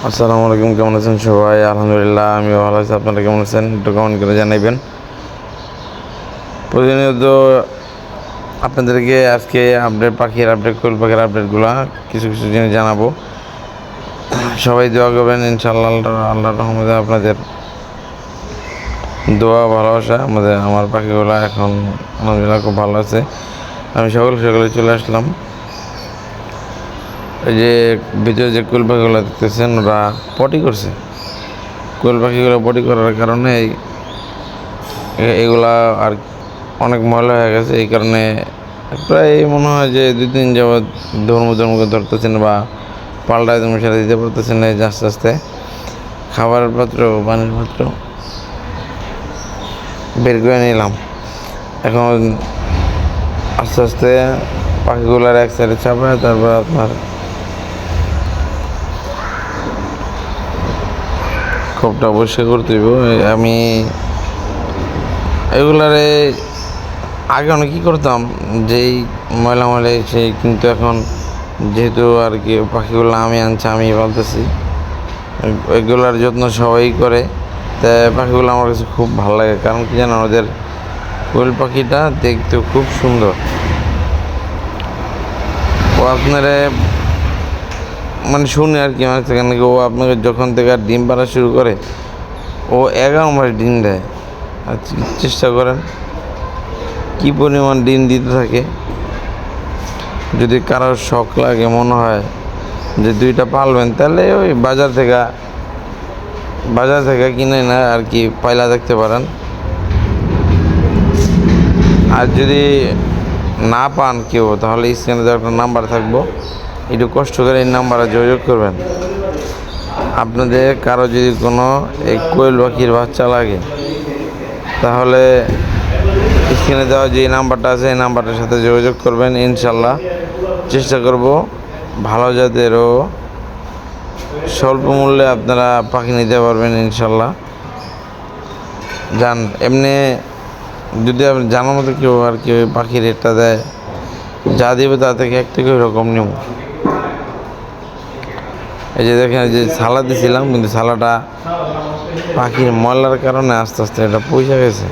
আসসালামু আলাইকুম, কেমন আছেন সবাই? আলহামদুলিল্লাহ, আমি ভালো আছি। আপনারা কেমন আছেন? একটু কমেন্ট করে জানাইবেন। প্রতিনিয়ত আপনাদেরকে আজকে পাখির আপডেট, কোয়েল পাখির আপডেটগুলো কিছু কিছু জিনিস জানাবো। সবাই দোয়া করবেন, ইনশাআল্লাহ। আল্লাহর রহমতে আপনাদের দোয়া ভালোবাসা আমার পাখিগুলো এখন আলহামদুলিল্লাহ খুব ভালো আছে। আমি সকালে চলে আসলাম। এই যে ভিতরে যে কোয়েল পাখিগুলো দেখতেছেন, ওরা পটি করছে। কোয়েল পাখিগুলো পটি করার কারণে এগুলা আর অনেক ময়লা হয়ে গেছে। এই কারণে প্রায় মনে হয় যে 2-3 যাবৎ ধর্ম ধরতেছেন বা পাল্টায় মশারা দিতে পারতেছেন না। আস্তে আস্তে খাবারের পাত্র, পানির পাত্র বের করে নিলাম। এখন আস্তে আস্তে পাখিগুলার এক সাইডে চাপায়, তারপর আপনার খোপটা পরিষ্কার করতে হইব। আমি এগুলারে আগে অনেক কী করতাম, যেই ময়লা সেই, কিন্তু এখন যেহেতু আর কি পাখিগুলো আমি আনছি, আমি বলতেছি এগুলার যত্ন সবাই করে। তাই পাখিগুলো আমার কাছে খুব ভালো লাগে। কারণ কি জানেন, ওদের কোয়েল পাখিটা দেখতে খুব সুন্দর। ও আপনারা শুনে আর কি, সেখানে ও আপনাকে যখন থেকে আর ডিম পাড়া শুরু করে, ও 11 মাস ডিম দেয়। আর চেষ্টা করেন কী পরিমাণ ডিম দিতে থাকে। যদি কারোর শখ লাগে, মনে হয় যে 2টা পালবেন, তাহলে ওই বাজার থেকে কিনে না আর কি পায়লা দেখতে পারেন। আর যদি না পান কেউ, তাহলে স্ক্রিনে যে একটা নাম্বার থাকবো, একটু কষ্ট করে এই নাম্বারে যোগাযোগ করবেন। আপনাদের কারো যদি কোনো এই কোয়েল পাখির বাচ্চা লাগে, তাহলে স্ক্রিনে দেওয়া যে নাম্বারটা আছে, এই নাম্বারটার সাথে যোগাযোগ করবেন। ইনশাল্লাহ চেষ্টা করব ভালো জাতের ও স্বল্প মূল্যে আপনারা পাখি নিতে পারবেন ইনশাল্লাহ। এমনি যদি আপনি জানার মতো কেউ আর কি পাখির রেটটা দেয়, যা দেবে তা থেকে একটু এরকম নিব। এই যে দেখেন, যে সালা দিয়েছিলাম, কিন্তু সালাটা পাখির ময়লার কারণে আস্তে আস্তে এটা পয়সা গেছে।